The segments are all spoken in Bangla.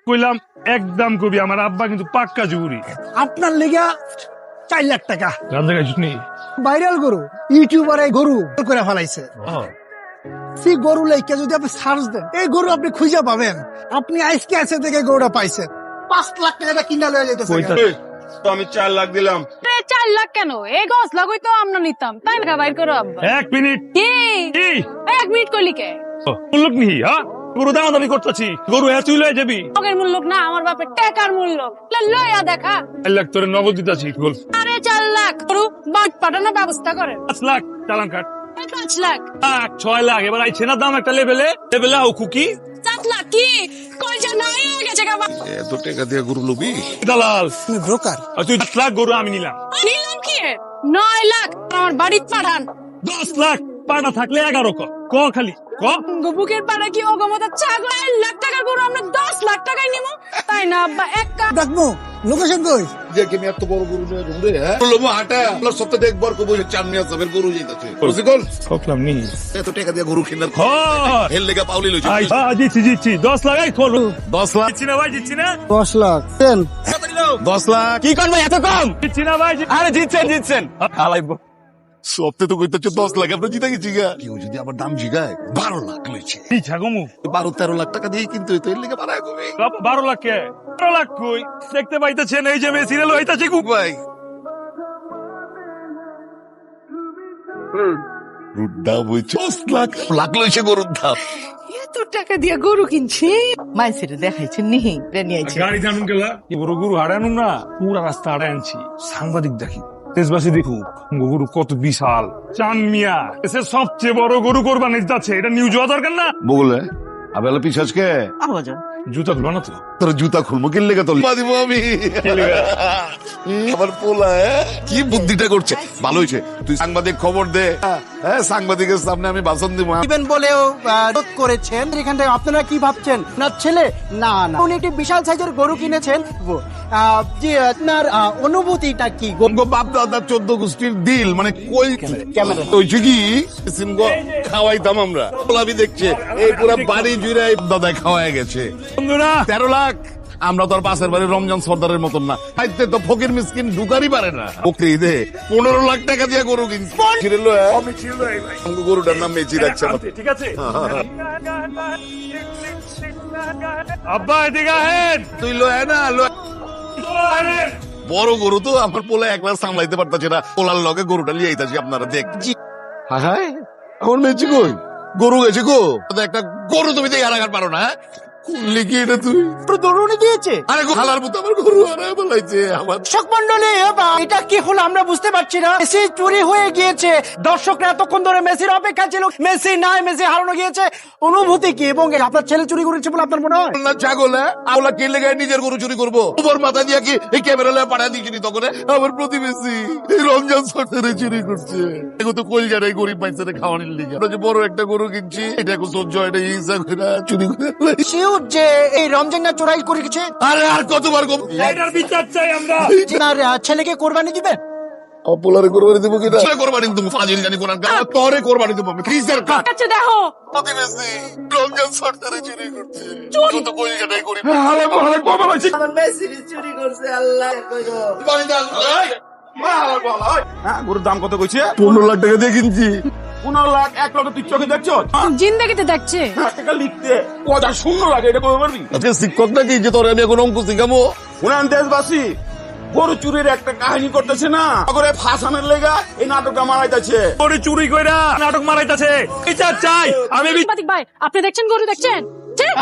কইলাম একদম কবি আমার আব্বা কিন্তু পাক্কা জুরি। আপনার লেগা 4 লাখ টাকা রান জায়গায় জুটনি ভাইরাল গরু, ইউটিউবারে গরু করে ফেলাইছে। সেই গরু লাইকা যদি আপনি সার্চ দেন, এই গরু আপনি খুঁজে পাবেন। আপনি আজকে আছে থেকে গরুটা পাইছেন, 5 লাখ টাকা কিনা লয়ে যাইতেছে। তো আমি 4 লাখ দিলাম। 4 লাখ কেন? এই গছ লাগই তো আমরা নিতাম, তাই না? বাইর করো আব্বা। 1 মিনিট কি কি 1 মিনিট কইলি কে? মূল্য নি হ্যাঁ গরু দাম দামি করতেছি, গরু হ্যাঁ তুই লয়ে যাবি। আগের মূল্য না, আমার বাপের টাকার মূল্য। লইয়া দেখা। 4 লাখ তোরে নগদ দিতাছি। বল আরে 4 লাখ গরু বাট পাঠানোর ব্যবস্থা করেন। 5 লাখ চালান কাট। 5 লাখ 6 লাখ এবার আইছে না দাম একটা লেভেলে আও খুকি। 7 লাখ কি কই যে নাই হয়ে গেছে গাবা। এত টাকা দিয়ে গরু লবি? দালাল তুমি ব্রোকার। আর তুই 10 লাখ গরু আমি নিলাম। নিলাম কি 9 লাখ আমার বাড়িতে পাঠান। 10 লাখ পাটা থাকলে 11 ক খালি ক। বুকের পাড়া কি অগমতা ছাগল 1 লাখ টাকার গরু আমরা 10 লাখ টাকায় নিমু, তাই না আব্বা? এক ডাকমু লোকেশন কই? যে কি আমি এত বড় গরু নিয়ে ঘুরে হ্যাঁ লবো হাঁটা আপনার সত্যি দেখবার কো বলে চামনি আছে গরু যাইতাছে বুঝিকল সকলাম নি এত টাকা দিয়ে গরু কিনার হ্যাঁ হেল লেগা পাউলি লইছি জিচ্ছি 10 লাখ এই খোল। 10 লাখ জিচ্ছি না ভাই জিচ্ছি না 10 লাখ দেন। 10 লাখ কি করবো এত কম? জিচ্ছি না ভাই আরে জিতছেন হালাইবো। সপ্তাহে তো কইতেছে 10 লাখ আমরা জিতা গেছি গা। কেউ যদি আবার দাম জিগায় 12 লাখ লইছে। কি ছাগমু 12-13 লাখ টাকা দিয়ে কিন্তু তো এর লেগে বাড়ায় কমে 12 লাখ কে 12 লাখ কই দেখতে পাইতেছেন এই যে মেসি রে লইতাছে কু ভাই রুডা বই 10 লাখ লাখ লইছে গরুর দাম। এত টাকা দিয়ে গরু কিনছে, মাইসের দেখাইছে নিহি নিয়েছে। গাড়ি জানুন গেলা বড় গরু হারানুন না, পুরা রাস্তা হারাই আনছি। সাংবাদিক দেখি দেশবাসী দেখুক গরু কত বিশাল। চান মিয়া এসে সবচেয়ে বড় গরু কোরবানি যাচ্ছে, এটা নিউজ হওয়া দরকার না? বগলে আবেলা পিছাজকে আবাজান জুতা খুলবা না তো? তোর জুতা খুলবো কি লেগে তোর দিব আমি আমার পোলা কি বুদ্ধিটা করছে ভালো হয়েছে। তুই সাংবাদিক খবর দে, হ্যাঁ সাংবাদিকের সামনে আমি ভাষণ দিব। দিবেন বলেও রোধ করেছেন। এখান থেকে আপনারা কি ভাবছেন না ছেলে? না না, উনি একটি বিশাল সাইজের গরু কিনেছেন। যে আপনার অনুভূতিটা কি? বাপ দাদা 14 গোষ্ঠীর দিল মানে কই ক্যামেরা হয়েছে কি সিমগ খাওয়াইতাম আমরা। পোলাবি দেখছে এই পুরা বাড়ি জুড়ে দাদা খাওয়াই গেছে। বন্ধুরা 13 লাখ আমরা তো আর পাশের বাড়ির রমজান সর্দারের মতন না, খাইতে তো ফকির মিসকিন ঢুকারই পারে না। ওকে দে 15 লাখ টাকা দিয়ে গরু কিনছি। গরুটার নাম মেচি রাখছে। ঠিক আছে আব্বা এদিকে আহেন। তুই লয় না বড় গরু তো আমার পোলা একবার সামলাইতে পারতাছে না, পোলার লগে গরুটা লিয়ে আইতাছি আপনারা দেখ। হায় আমার মেচি কই গরু গেছে গো। একটা গরু তুমি দেখে হারাঘাট পারো না? লিখি এটা তুই দৌড়নি দিয়েছে। আরে হালার মতো আমার গরু হারায় বলাইছে আমার। দর্শক মন্ডলী এটা কি হলো আমরা বুঝতে পারছি না। মেসি চুরি হয়ে গিয়েছে, দর্শকরা এতক্ষণ ধরে মেসির অপেক্ষা ছিল। মেসি নাই, মেসি হারানো গিয়েছে। অনুভূতি কি? এবং আপনার ছেলে চুরি করেছে বলে আপনার মনে হয়? না ছাগল আওলা কে লেগে নিজের গরু চুরি করবো? উপর মাথা দিয়ে কি এই ক্যামেরা লে পাঠা দিয়েছিনি তখন আমার প্রতিবেশী এই রমজান সরকারে চুরি করছে। এগো তো কই যায় গরিব মানুষের খাওয়ানোর লিগে। আমরা যে বড় একটা গরু কিনছি এটা এখন সহ্য হয় না, হিংসা করে চুরি করে শিওর যে এই রমজানটা চোরাই করেছে। আরে আর কতবার এটার বিচার চাই আমরা। আপনার ছেলেকে কোরবানি দিবেন? পোলারে কোরবানি দেবো কিনা? কোরবানি দেবো ফাজিল জানি কোরআন তরে কোরবানি দেবো আমি। কিসের আচ্ছা দেখো প্রতিবেশী রমজান সরকারে চুরি করছে। চুরি তো কই যায় গরিব আমার মেসির চুরি করছে, আল্লাহ কইরো। গরুর দাম কত কইছে? 15 লাখ টাকা দিয়ে কিনছি। 15 লাখ 1 লক্ষ তুই চোখে দেখছো? জিন্দেগিতে দেখছে। টাকা লিখতে কথা শূন্য লাগে, এটা করতে পারবি? আজকে শিক্ষক নাকি যে তোর আমি এখন অঙ্ক শিখাবো? উনান দেশবাসী গরু চুরির একটা কাহিনী করতেছে না, করে ফাঁসানোর লেগা এই নাটকটা মারাইতেছে। গরু চুরি কইরা নাটক মারাইতাছে, বিচার চাই আমি। সাংবাদিক ভাই আপনি দেখছেন গরু দেখছেন?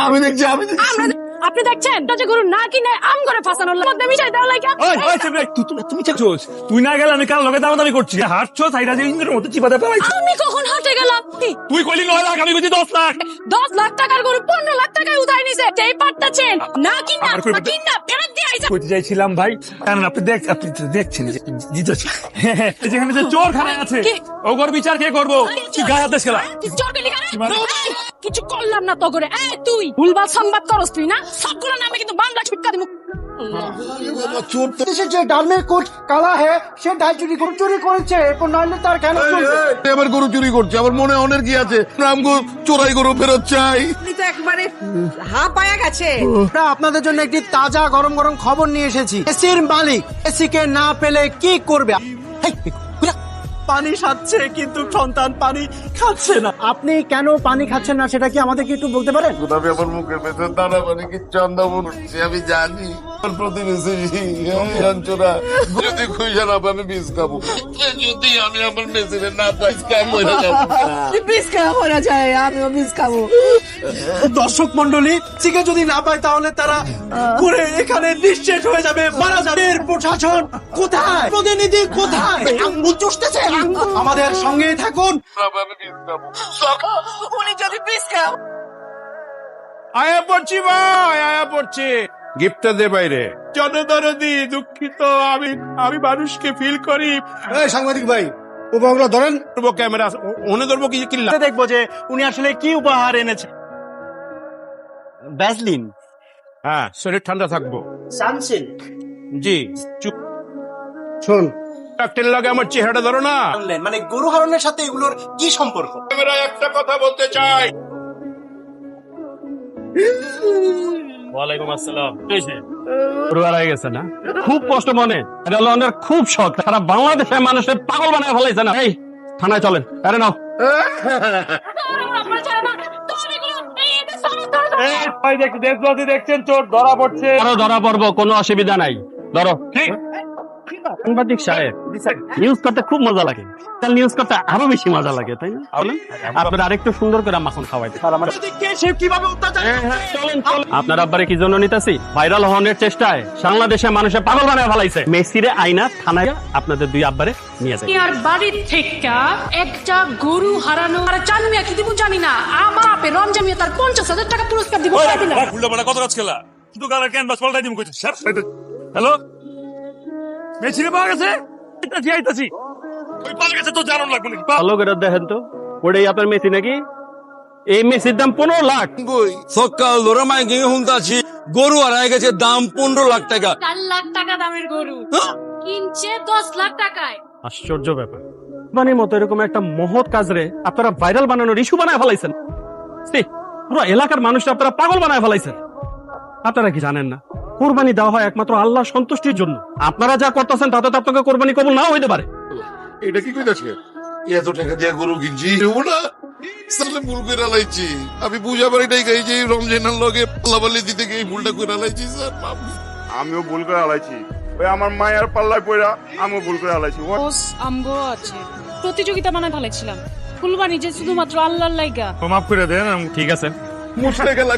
আমি দেখছি আমি দেখছি। আপনি দেখছেন যে গরু না কিনে আম করে ফাঁসানোর মধ্যে মিশাই দেওয়া লাগে। তুমি চাচ্ছোস তুই না গেলে আমি কাল লগে দামাদামি করছি। হাঁটছো তাইরা যে ইন্দ্রের মতো চিপাতে পারাইছো। আমি কখন হাঁটে গেলাম? তুই কইলি 9 লাখ, আমি কইছি 10 লাখ। 10 লাখ টাকার গরু 15 লাখ টাকায় উঠাই নিছে। যেই পাট্টাছেন না কিনা ফেরত দিয়ে আইছে। কইতে চাইছিলাম ভাই, কারণ আপনি দেখছেন যে জিতেছি যেখানে যে চোরখানা আছে ওগর বিচার কে করবো? তুই গায়ে হাতে খেলা তুই চোর গেলি কেন? কিছু করলাম না তো করে। তুই ভুলভাল সংবাদ করস তুই না, সবগুলো নামে কিন্তু বাংলা ছুটকা দিমু। বাবা, চোর তো দেশের যে ডালমের কোট কালা হে সে ডাল চুরি করে এরপর নইলে তার কেন চলবে? আবার গরু চুরি করছে, আমার মনে অনেক কি আছে, রামগো চোরাই গরু ফেরত চাই। আপনি তো একবারে হা পায়া গেছে। আমরা আপনাদের জন্য একটি তাজা গরম গরম খবর নিয়ে এসেছি। এসির মালিক এসি কে না পেলে কি করবে? পানি খাচ্ছে কিন্তু সন্তান পানি খাচ্ছে না। আপনি কেন পানি খাচ্ছেন না সেটা কি আমাদেরকে একটু বলতে পারেন? আমি আমার মুখের ভেতর দানা মানে কি চন্দাবন উঠছে, আমি জানি। আমার প্রতিবেশী চোরা যদি খুঁজে না পাই, আমি বিষ খাবো। যদি আমি আমার মেশিনে না পাই, কাম হয়ে যাবো। বিষ খাওয়া করা যায়, আমিও বিষ খাবো। দর্শক মন্ডলী চিকে যদি না পায় তাহলে তারা করে এখানে নিশ্চিত হয়ে যাবে, মারা যাবে। এর প্রশাসন কোথায়? প্রতিনিধি কোথায়? আঙ্গুল চুষতেছে আঙ্গুল। আমাদের সঙ্গেই থাকুন। আমি বিষ খাবো। উনি যদি বিষ খাও। আয়া পড়ছি ভাই, আয়া পড়ছি। গিফটটা দে বাইরে। জনদরদি দুঃখিত, আমি মানুষকে ফিল করি। সাংবাদিক ভাই উপহারগুলো ধরেন, ধরবো ক্যামেরা, ওনে ধরবো কি কিল্লা। দেখবো যে উনি আসলে কি উপহার এনেছে। ব্যাসলিন, হ্যাঁ, শরীর ঠান্ডা থাকবো। সানসিল্ক। জি, চুপ। শোন, ডাক্তার লাগে আমার চেহারাটা ধরো না। মানে গরু হারানোর সাথে এগুলোর কি সম্পর্ক? ক্যামেরা একটা কথা বলতে চাই। ওয়ালাইকুম আসসালাম। পরিবার হয়ে গেছে না, খুব কষ্ট মনে। এটা হলো ওনার খুব শখ, সারা বাংলাদেশের মানুষের পাগল বানায় ফেলাইছে না। এই থানায় চলেন, আরে নাও। আপনারা ছাড়া না তোর এগুলো এই এটা সব দেখছেন চোর ধরা পড়ছে, ধরা পড়বো, কোনো অসুবিধা নাই। ধরো। ঠিক সাংবাদিক সাহেব, নিউজ করতে খুব মজা লাগে, তার নিউজ করতে আরো বেশি মজা লাগে, তাই না? বলেন, আপনারা আরেকটু সুন্দর করে মাখন খাওয়াইতে। আপনার আব্বারে কি জন্য নিতেছি? ভাইরাল হওয়ার চেষ্টায় বাংলাদেশের মানুষের পাগল বানায় ফেলাইছে। মেসিরে আইনা থানায় আপনাদের দুই আব্বারে নিয়ে যায়। আর বাড়ির থেকে একটা গরু হারানো আর চানমিয়া কি দিব জানি না, আমার আপে রমজামিয়া তার 50,000 টাকা পুরস্কার দিব জানি না। কত কাজ খেলা শুধু গালার ক্যানভাস পাল্টাই দিম কইছিস। হ্যালো, মেছিরে পাওয়া গেছে? আইতাছি। ওই পাওয়া গেছে তো জানান লাগবে নাকি? ভালো করে দেখেন তো, ওটাই আপনার মেসি নাকি? এই মেসির দাম 15 লাখ। সকাল ধরে মাইকিং শুনতাছি গরু হারাই গেছে, দাম 15 লাখ টাকা। 4 লাখ টাকা দামের গরু কিনছে 10 লাখ টাকায়। আশ্চর্য ব্যাপার, বানির মতো এরকম একটা মহৎ কাজ রে আপনারা ভাইরাল বানানোর ইস্যু বানায় ফেলাইছেন। ছি, পুরো এলাকার মানুষরা আপনারা পাগল বানায় ফেলাইছেন। আপনারা কি জানেন না, কোরবানি দেওয়া হয় একমাত্র আল্লাহ সন্তুষ্টির জন্য। আপনারা যা করতেছেন তাতে তো আপনাকে কোরবানি কবুল নাও হইতে পারে। এটা কি কইতাছে? এত টাকা দিয়ে গরু কিনছি দেবো না, সালে ভুল করে লাইছি। আমি বুঝাবার এটাই গাই যে রমজানের লগে পাল্লাবাল্লি দিতে গিয়ে এই ভুলটা করে লাইছি। স্যার আমিও ভুল করে হালাইছি, ওই আমার মায়ের পাল্লায় পড়া আমিও ভুল করে হালাইছি। ওস আমগো আছে প্রতিযোগিতা বানায় ফেলেছিলাম, কুরবানি যে শুধুমাত্র আল্লাহর লাইগা। মাফ করে দেন। ঠিক আছে। মুশরে গেলাম।